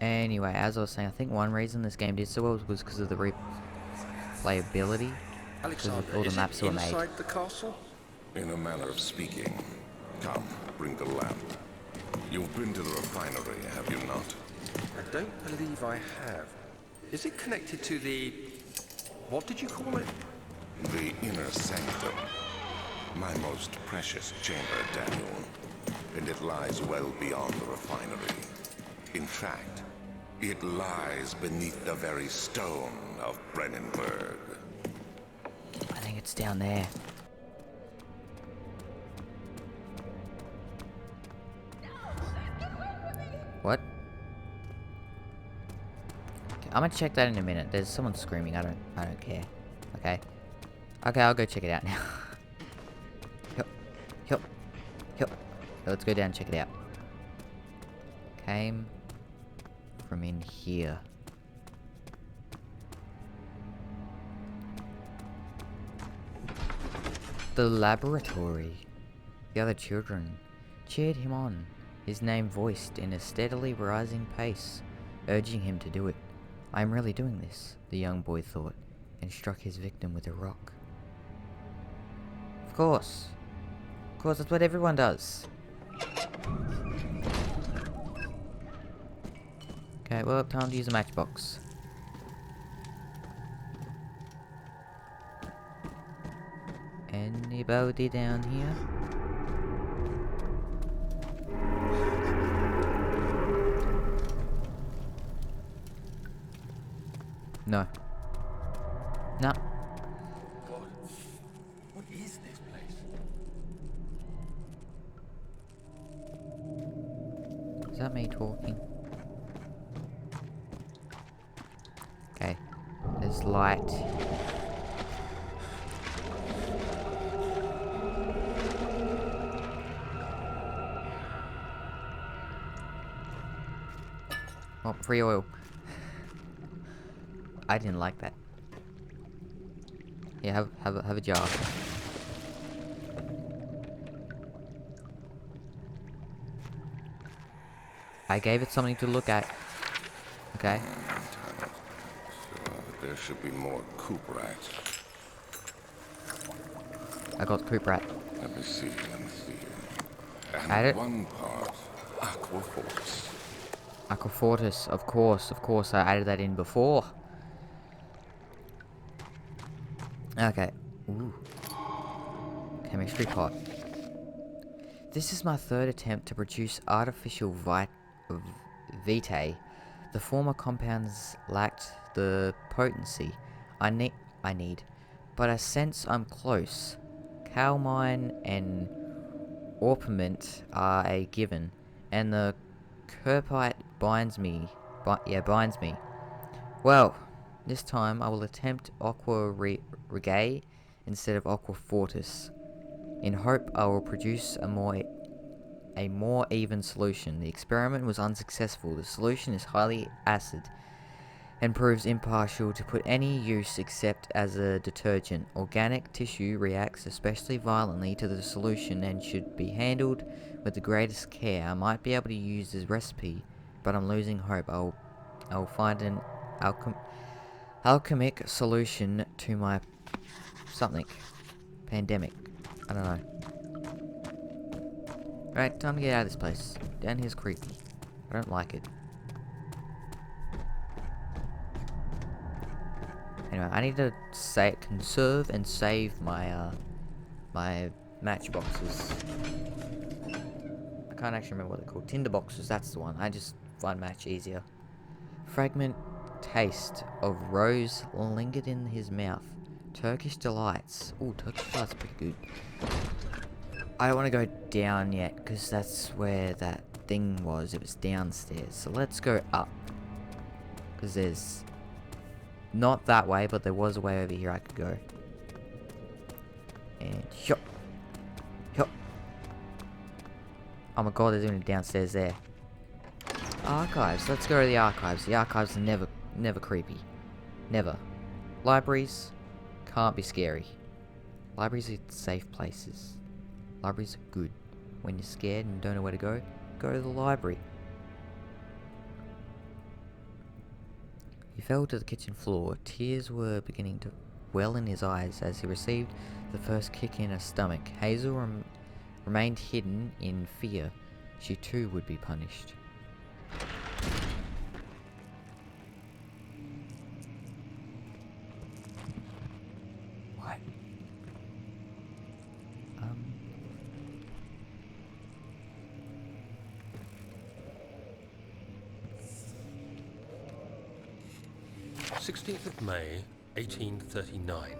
Anyway, as I was saying, I think one reason this game did so well was because of the replayability. Because Alexander, all the is it maps that were made. inside the castle? In a manner of speaking. Come, bring the lamp. You've been to the refinery, have you not? I don't believe I have. Is it connected to the... what did you call it? The inner sanctum. My most precious chamber, Daniel. And it lies well beyond the refinery. In fact, it lies beneath the very stone of Brennenburg. I think it's down there. What? Okay, I'm gonna check that in a minute. There's someone screaming. I don't care. Okay. Okay, I'll go check it out now. Yup. Yup. Yup. So let's go down and check it out. Came from in here. The laboratory. The other children cheered him on, his name voiced in a steadily rising pace, urging him to do it. I am really doing this, the young boy thought, and struck his victim with a rock. Of course, that's what everyone does. Okay, well, time to use a matchbox. Anybody down here? No. No. What is this place? Is that me talking? Okay. There's light. Oh, free oil. I didn't like that. Yeah, have a jar. I gave it something to look at. Okay. There should be more coop rats. I got Coop Rat. Let me see. And Add it. one part aquaforce. Aquafortis, of course, I added that in before. Okay. Ooh. Chemistry pot. This is my third attempt to produce artificial vitae. The former compounds lacked the potency I need, but I sense I'm close. Calmine and orpiment are a given, and the Kerpite binds me. Binds me. Well, this time I will attempt Aqua Reggae instead of Aqua Fortis. In hope I will produce a more even solution. The experiment was unsuccessful. The solution is highly acid and proves impartial to put any use except as a detergent. Organic tissue reacts especially violently to the solution and should be handled with the greatest care. I might be able to use this recipe, but I'm losing hope. I'll find an alchemic solution to my something pandemic. I don't know. Right, time to get out of this place. Down here's creepy. I don't like it. Anyway, I need to conserve and save my my matchboxes. I can't actually remember what they're called. Tinder boxes, that's the one. I just find match easier. Fragment taste of rose lingered in his mouth. Turkish delights. Ooh, Turkish delights are pretty good. I don't want to go down yet, because that's where that thing was. It was downstairs. So let's go up. Because there's... not that way, but there was a way over here I could go. And... shop. Shop. Oh my god, they're doing it downstairs there. Archives. Let's go to the archives. The archives are never creepy. Never. Libraries can't be scary. Libraries are safe places. Libraries are good. When you're scared and don't know where to go to the library. He fell to the kitchen floor. Tears were beginning to well in his eyes as he received the first kick in his stomach. Hazel remained hidden in fear. She too would be punished. What? 16th of May, 1839.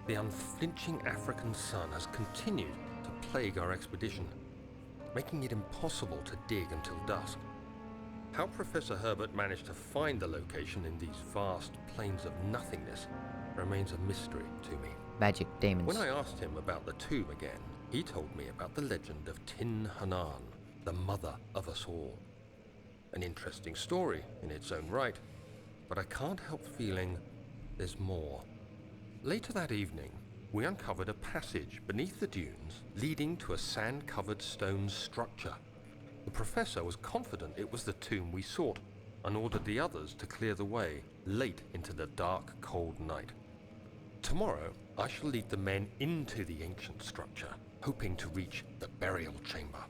The unflinching African sun has continued to plague our expedition, making it impossible to dig until dusk. How Professor Herbert managed to find the location in these vast plains of nothingness remains a mystery to me. Magic, demons. When I asked him about the tomb again, he told me about the legend of Tin Hanan, the mother of us all. An interesting story in its own right, but I can't help feeling there's more. Later that evening, we uncovered a passage beneath the dunes leading to a sand-covered stone structure. The professor was confident it was the tomb we sought and ordered the others to clear the way late into the dark, cold night. Tomorrow, I shall lead the men into the ancient structure, hoping to reach the burial chamber.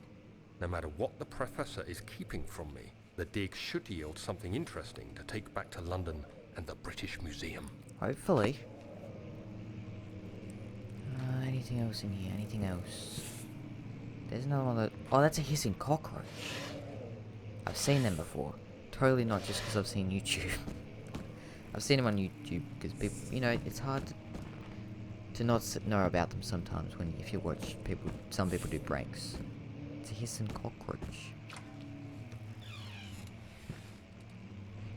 No matter what the professor is keeping from me, the dig should yield something interesting to take back to London and the British Museum. Hopefully. Anything else in here? Anything else? There's another one that... Oh, that's a hissing cockroach. I've seen them before. Totally not just because I've seen YouTube. I've seen them on YouTube because people... You know, it's hard to not know about them sometimes if you watch people... Some people do pranks. It's a hissing cockroach.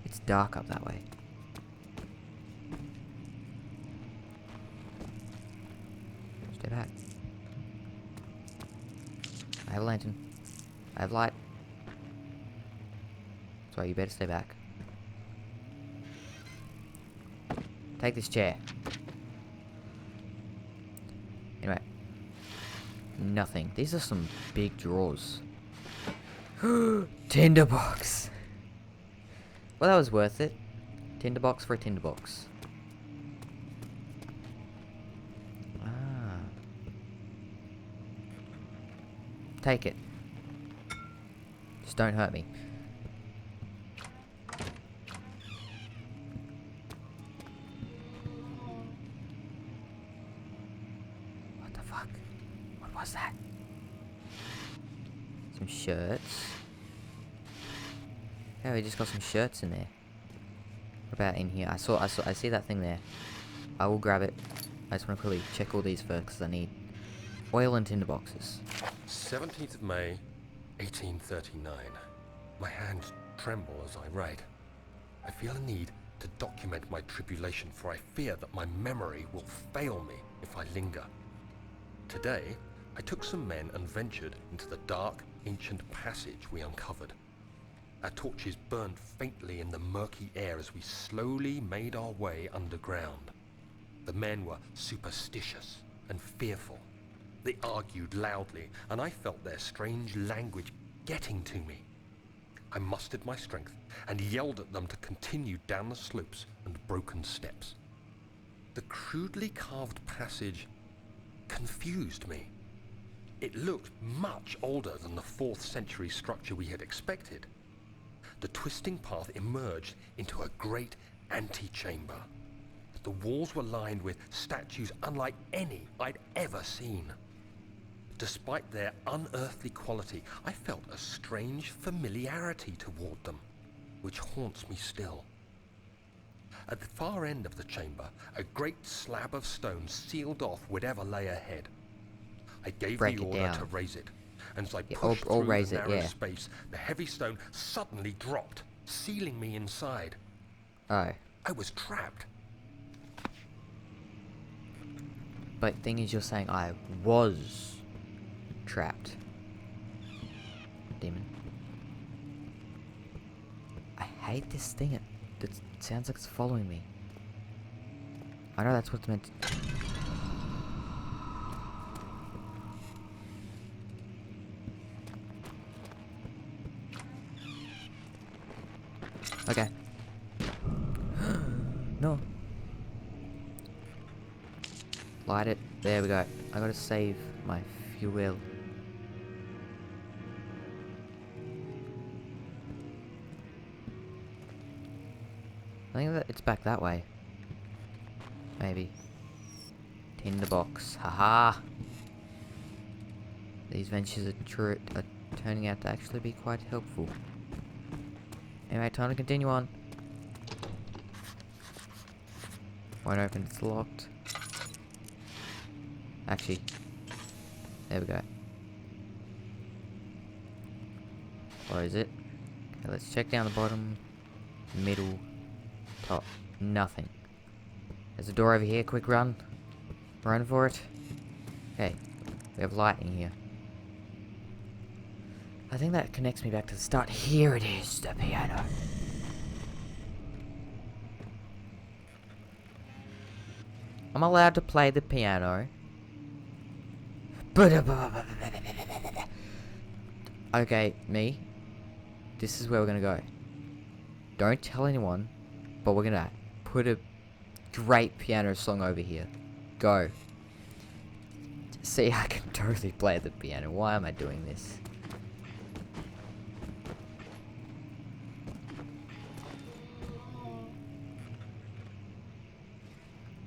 It's dark up that way. Stay back. I have a lantern. I have light. So you better stay back. Take this chair. Anyway. Nothing. These are some big drawers. Tinderbox! Well, that was worth it. Tinderbox for a tinderbox. Ah. Take it. Just don't hurt me. What the fuck? What was that? Some shirts. Yeah, we just got some shirts in there. What about in here? I see that thing there. I will grab it. I just want to quickly check all these first because I need oil and tinderboxes. 17th of May, 1839. My hands tremble as I write. I feel a need to document my tribulation, for I fear that my memory will fail me if I linger. Today, I took some men and ventured into the dark, ancient passage we uncovered. Our torches burned faintly in the murky air as we slowly made our way underground. The men were superstitious and fearful. They argued loudly, and I felt their strange language getting to me. I mustered my strength and yelled at them to continue down the slopes and broken steps. The crudely carved passage confused me. It looked much older than the 4th century structure we had expected. The twisting path emerged into a great antechamber. The walls were lined with statues unlike any I'd ever seen. Despite their unearthly quality, I felt a strange familiarity toward them, which haunts me still. At the far end of the chamber, a great slab of stone sealed off whatever lay ahead. I gave the order to raise it, and as I pushed through the narrow space, the heavy stone suddenly dropped, sealing me inside. Oh. I was trapped. But thing is, you're saying I was trapped. Demon. I hate this thing. It sounds like it's following me. I know that's what's meant to... Okay. No. Light it. There we go. I gotta save my fuel. I think that it's back that way. Maybe. Tinderbox. Haha! These ventures are turning out to actually be quite helpful. Anyway, time to continue on. Won't open, it's locked. Actually, there we go. Close it. Okay, let's check down the bottom, middle, top. Nothing. There's a door over here, quick run. Run for it. Okay, we have light in here. I think that connects me back to the start. Here it is, the piano. I'm allowed to play the piano. Okay, me. This is where we're gonna go. Don't tell anyone, but we're gonna put a great piano song over here. Go. See, I can totally play the piano. Why am I doing this?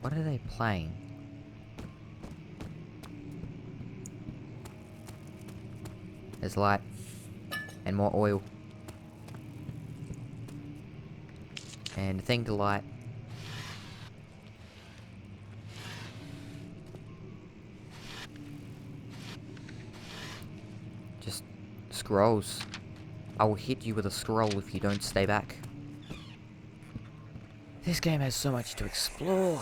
What are they playing? There's light. And more oil. And a thing to light. Just scrolls. I will hit you with a scroll if you don't stay back. This game has so much to explore.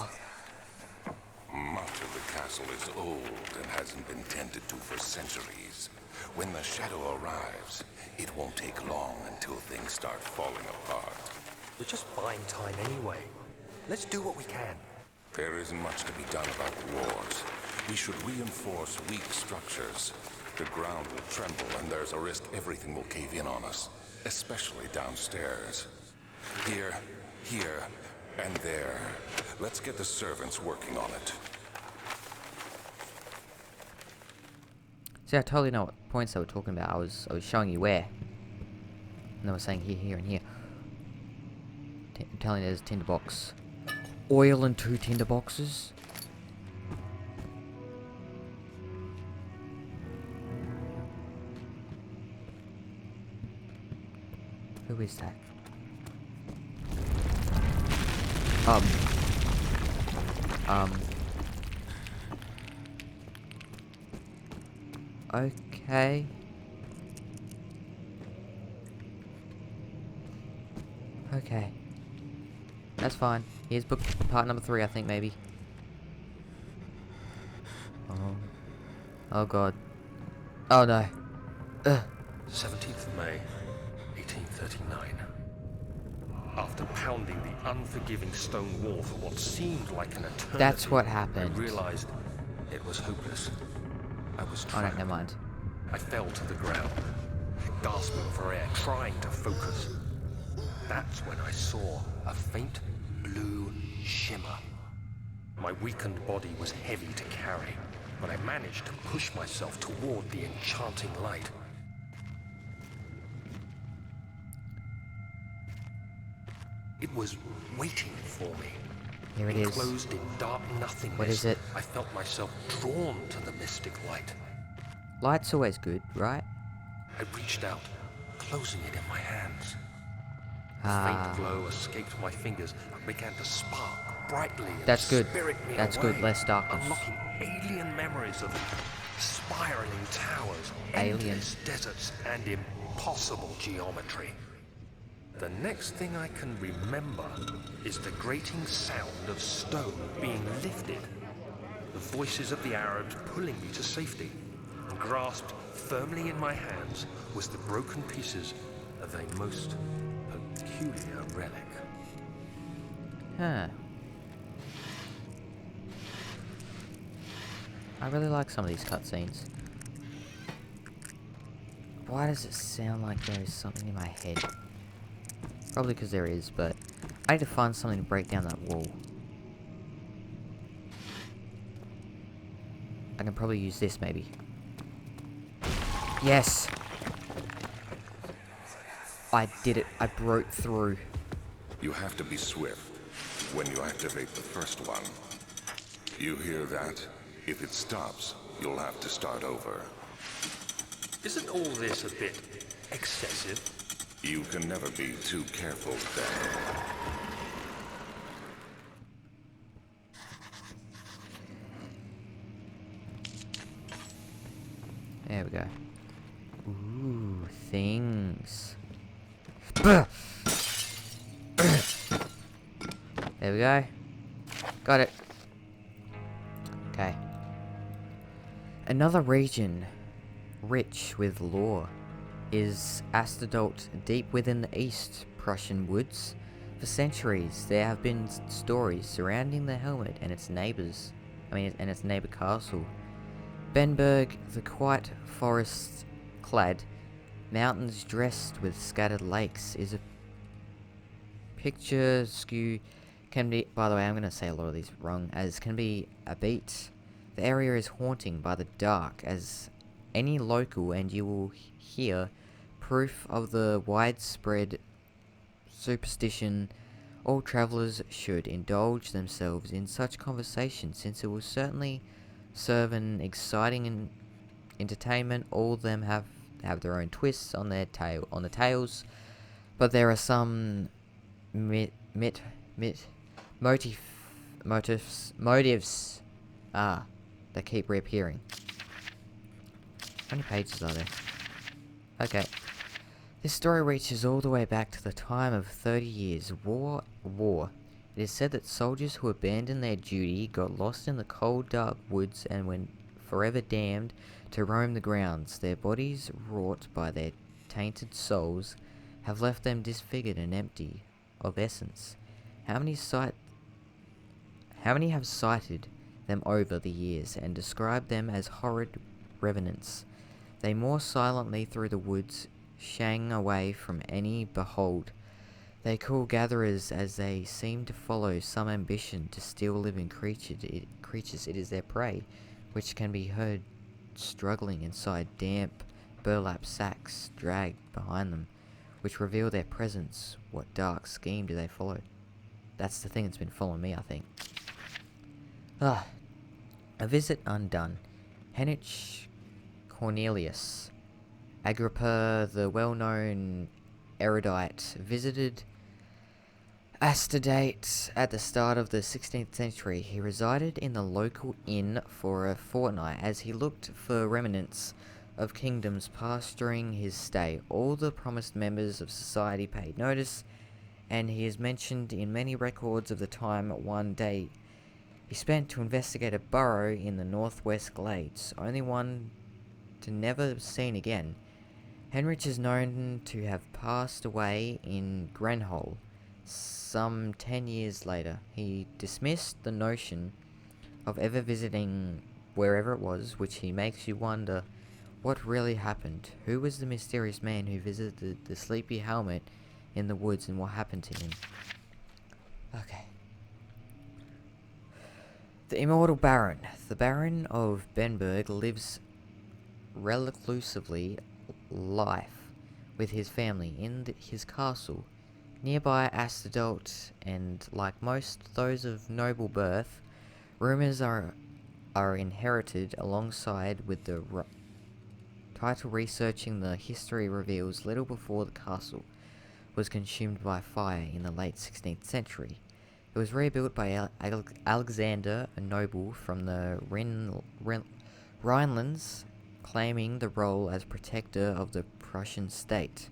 Much of the castle is old and hasn't been tended to for centuries. When the shadow arrives, it won't take long until things start falling apart. We're just buying time anyway. Let's do what we can. There isn't much to be done about the wars. We should reinforce weak structures. The ground will tremble and there's a risk everything will cave in on us, especially downstairs. Here, and there. Let's get the servants working on it. See, I totally know what points they were talking about. I was showing you where. And they were saying here, here, and here. I'm telling you there's a tinderbox. Oil and 2 tinderboxes? Who is that? Okay. Okay. That's fine. Here's book part number 3, I think, maybe. Oh god. Oh no. Ugh. 17th of May, 1839. After pounding the unforgiving stone wall for what seemed like an eternity, That's what happened. I realized it was hopeless. I was Oh no, trapped. never mind. I fell to the ground, gasping for air, trying to focus. That's when I saw a faint blue shimmer. My weakened body was heavy to carry, but I managed to push myself toward the enchanting light. It was waiting for me. Here it is. Enclosed in dark nothingness. What is it? I felt myself drawn to the mystic light. Light's always good, right? I reached out, closing it in my hands. A Ah. faint glow escaped my fingers and began to spark brightly and That's good. spirit me That's away, good. Less darkness. unlocking alien memories of spiraling towers, Alien. endless deserts, and impossible geometry. The next thing I can remember is the grating sound of stone being lifted, the voices of the Arabs pulling me to safety, and grasped firmly in my hands was the broken pieces of a most peculiar relic. Huh. I really like some of these cutscenes. Why does it sound like there is something in my head? Probably because there is, but I need to find something to break down that wall. I can probably use this, maybe. Yes! I did it. I broke through. You have to be swift when you activate the first one. You hear that? If it stops, you'll have to start over. Isn't all this a bit excessive? You can never be too careful, Daniel. There we go. Ooh, things. There we go. Got it. Okay. Another region rich with lore is Astadalt, deep within the East Prussian woods. For centuries, there have been stories surrounding the helmet and its neighbors. And its neighbor castle. Benberg, the quiet forest-clad mountains dressed with scattered lakes, is a picturesque. Can be. By the way, I'm going to say a lot of these wrong. As can be a beat. The area is haunting by the dark, as any local, and you will hear proof of the widespread superstition. All travelers should indulge themselves in such conversation, since it will certainly serve an exciting entertainment. All of them have their own twists on the tales, but there are some motives that keep reappearing. How many pages are there? Okay. This story reaches all the way back to the time of 30 Years' War. It is said that soldiers who abandoned their duty got lost in the cold, dark woods and were forever damned to roam the grounds. Their bodies, wrought by their tainted souls, have left them disfigured and empty of essence. How many have cited them over the years and described them as horrid revenants? They moor silently through the woods, shying away from any behold. They call gatherers as they seem to follow some ambition to steal living creatures. It is their prey, which can be heard struggling inside damp burlap sacks dragged behind them, which reveal their presence. What dark scheme do they follow? That's the thing that's been following me, I think. A visit undone. Heinrich Cornelius Agrippa, the well-known erudite, visited Astadate at the start of the 16th century. He resided in the local inn for a fortnight as he looked for remnants of kingdoms past during his stay. All the promised members of society paid notice, and he is mentioned in many records of the time. One day he spent to investigate a burrow in the northwest glades, only one to never seen again. Heinrich is known to have passed away in Grenhol some 10 years later. He dismissed the notion of ever visiting wherever it was, which he makes you wonder what really happened. Who was the mysterious man who visited the sleepy helmet in the woods, and what happened to him? Okay. The Immortal Baron. The Baron of Benberg lives reclusively life with his family in his castle nearby Astadalt, and like most those of noble birth, rumors are inherited alongside with the title. Researching the history reveals little before the castle was consumed by fire in the late 16th century. It was rebuilt by Alexander, a noble from the Rhinelands, claiming the role as protector of the Prussian state.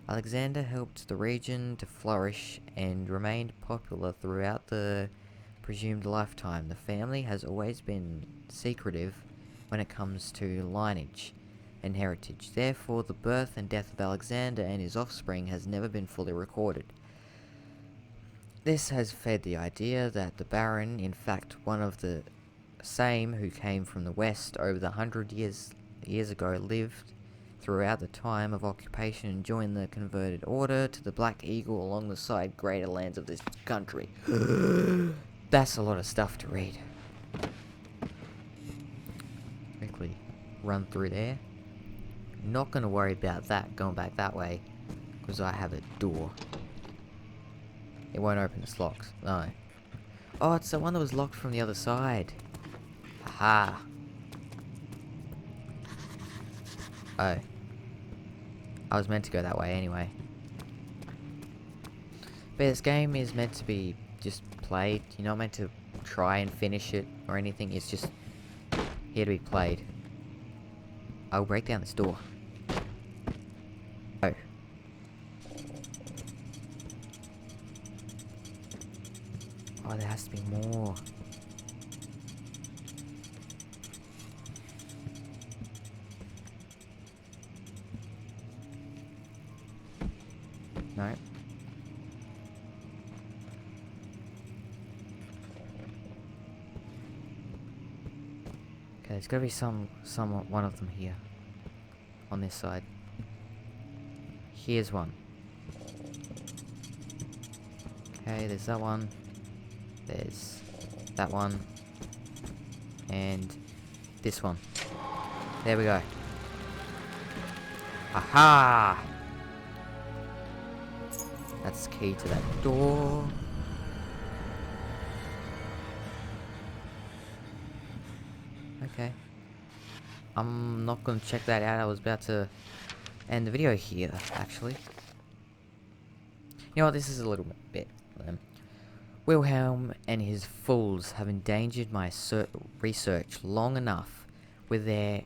Alexander helped the region to flourish and remained popular throughout the presumed lifetime. The family has always been secretive when it comes to lineage and heritage. Therefore, the birth and death of Alexander and his offspring has never been fully recorded. This has fed the idea that the Baron, in fact one of the same who came from the west over the 100 years ago, lived throughout the time of occupation and joined the converted order to the Black Eagle along the side greater lands of this country. That's a lot of stuff to read. Quickly run through there. Not gonna worry about that going back that way, because I have a door. It won't open its locks. No. Oh, it's the one that was locked from the other side. Aha. Oh. I was meant to go that way anyway. But this game is meant to be just played. You're not meant to try and finish it or anything. It's just here to be played. I'll break down this door. Oh. Oh, there has to be more. No. Okay, there's gotta be one of them here. On this side. Here's one. Okay, there's that one. There's that one. And this one. There we go. Aha! That's the key to that door. Okay. I'm not gonna check that out. I was about to end the video here, actually. You know what? This is a little bit. Wilhelm and his fools have endangered my research long enough with their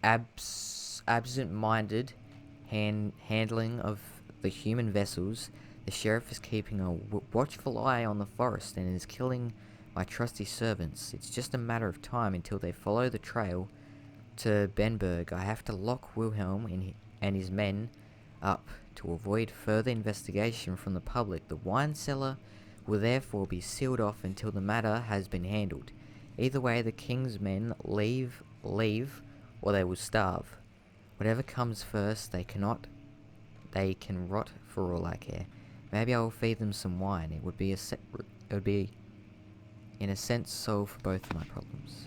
absent-minded handling of the human vessels. The sheriff is keeping a watchful eye on the forest and is killing my trusty servants. It's just a matter of time until they follow the trail to Benberg. I have to lock Wilhelm and his men up to avoid further investigation from the public. The wine cellar will therefore be sealed off until the matter has been handled. Either way, the king's men leave, or they will starve. Whatever comes first, they can rot for all I care. Maybe I will feed them some wine. It would be in a sense solve for both of my problems.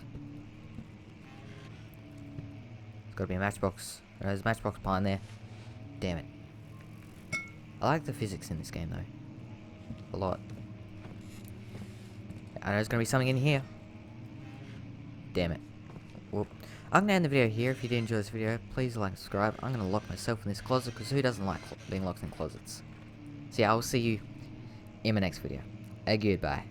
There's gotta be a matchbox. There's a matchbox behind there. Damn it. I like the physics in this game though. A lot. I know there's gonna be something in here. Damn it. Well, I'm gonna end the video here. If you did enjoy this video, please like and subscribe. I'm gonna lock myself in this closet, because who doesn't like being locked in closets? So yeah, I will see you in my next video. Goodbye.